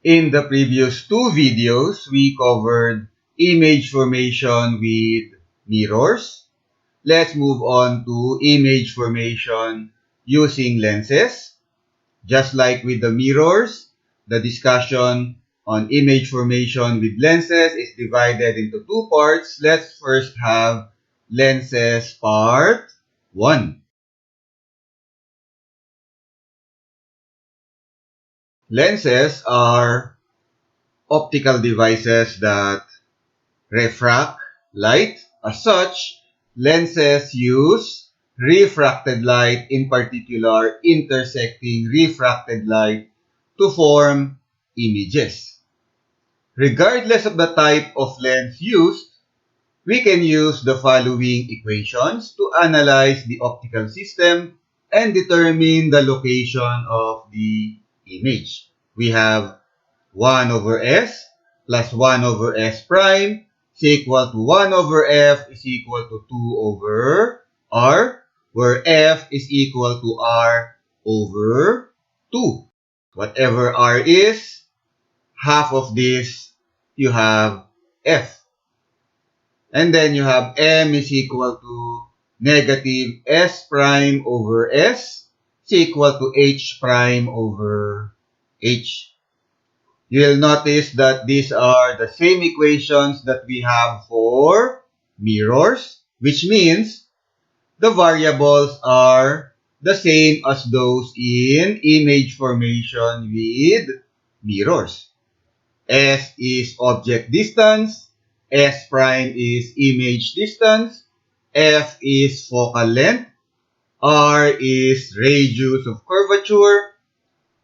In the previous two videos, we covered image formation with mirrors. Let's move on to image formation using lenses. Just like with the mirrors, the discussion on image formation with lenses is divided into two parts. Let's first have lenses part 1. Lenses are optical devices that refract light. As such, lenses use refracted light, in particular intersecting refracted light, to form images. Regardless of the type of lens used, we can use the following equations to analyze the optical system and determine the location of the image. We have 1 over S plus 1 over S prime is equal to 1 over F is equal to 2 over R, where F is equal to R over 2. Whatever R is, half of this, you have F. And then you have M is equal to negative S prime over S is equal to H prime over H. You'll notice that these are the same equations that we have for mirrors, which means the variables are the same as those in image formation with mirrors. S is object distance, S prime is image distance, F is focal length, R is radius of curvature,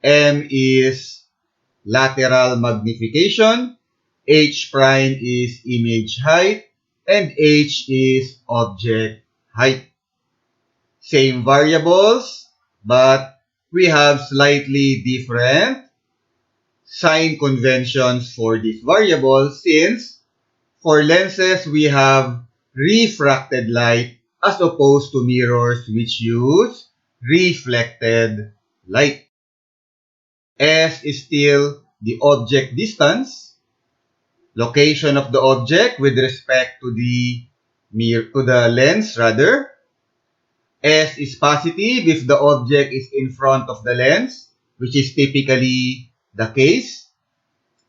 M is lateral magnification, H prime is image height, and H is object height. Same variables, but we have slightly different sign conventions for these variables, since for lenses we have refracted light as opposed to mirrors which use reflected light. S is still the object distance, location of the object with respect to the lens rather. S is positive if the object is in front of the lens, which is typically the case,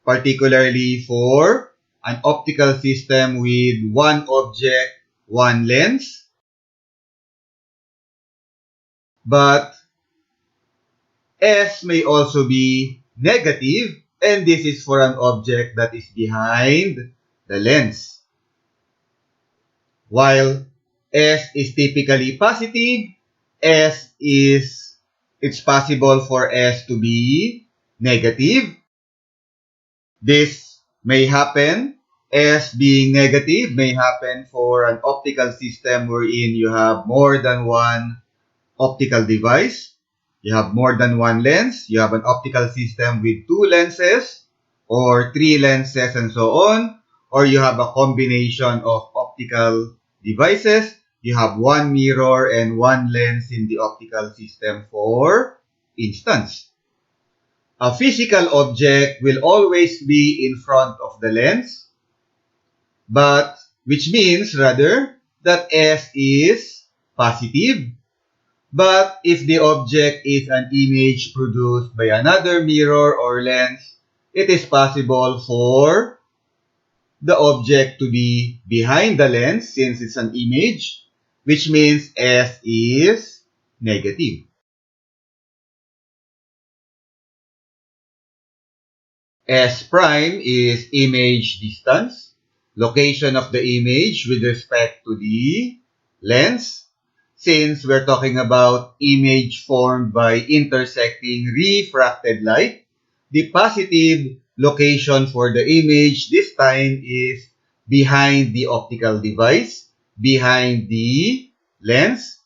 particularly for an optical system with one object, one lens. But S may also be negative, and this is for an object that is behind the lens. While S is typically positive, it's possible for S to be negative. This may happen, S being negative may happen for an optical system wherein you have more than one optical device. You have more than one lens. You have an optical system with 2 lenses or 3 lenses and so on. Or you have a combination of optical devices. You have 1 mirror and 1 lens in the optical system, for instance. A physical object will always be in front of the lens, which means rather that S is positive. But if the object is an image produced by another mirror or lens, it is possible for the object to be behind the lens since it's an image, which means S is negative. S prime is image distance, location of the image with respect to the lens. Since we're talking about image formed by intersecting refracted light, the positive location for the image this time is behind the optical device, behind the lens.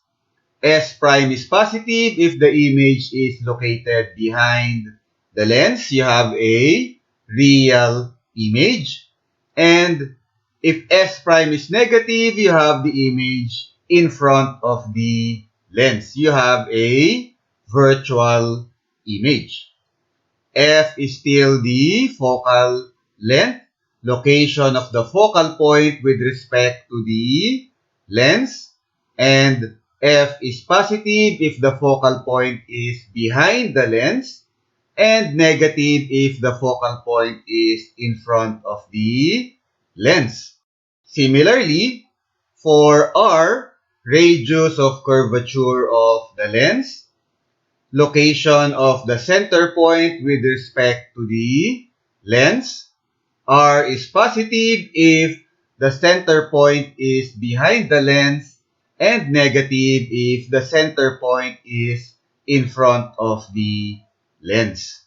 S prime is positive if the image is located behind the lens. You have a real image. And if S prime is negative, you have the image in front of the lens. You have a virtual image. F is still the focal length, location of the focal point with respect to the lens. And F is positive if the focal point is behind the lens, and negative if the focal point is in front of the lens. Similarly, for R, radius of curvature of the lens, location of the center point with respect to the lens. R is positive if the center point is behind the lens, and negative if the center point is in front of the lens.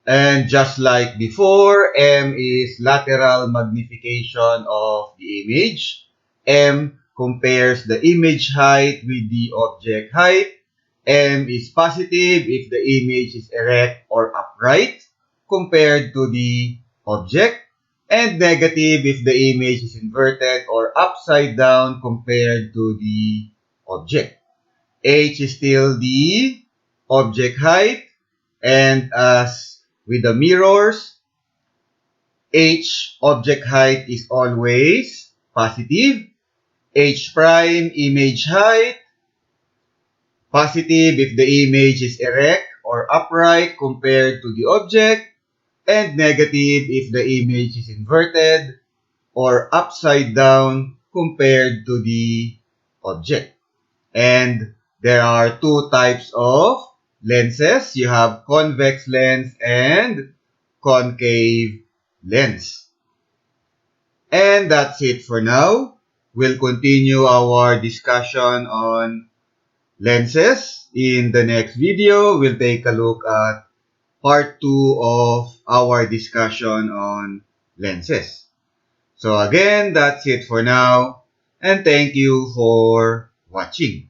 And just like before, M is lateral magnification of the image. M compares the image height with the object height. M is positive if the image is erect or upright compared to the object, and negative if the image is inverted or upside down compared to the object. H is still the object height, and as with the mirrors, H object height is always positive. H prime image height, positive if the image is erect or upright compared to the object, and negative if the image is inverted or upside down compared to the object. And there are two types of lenses. You have convex lens and concave lens. And that's it for now. We'll continue our discussion on lenses. In the next video, we'll take a look at part 2 of our discussion on lenses. So again, that's it for now, and thank you for watching.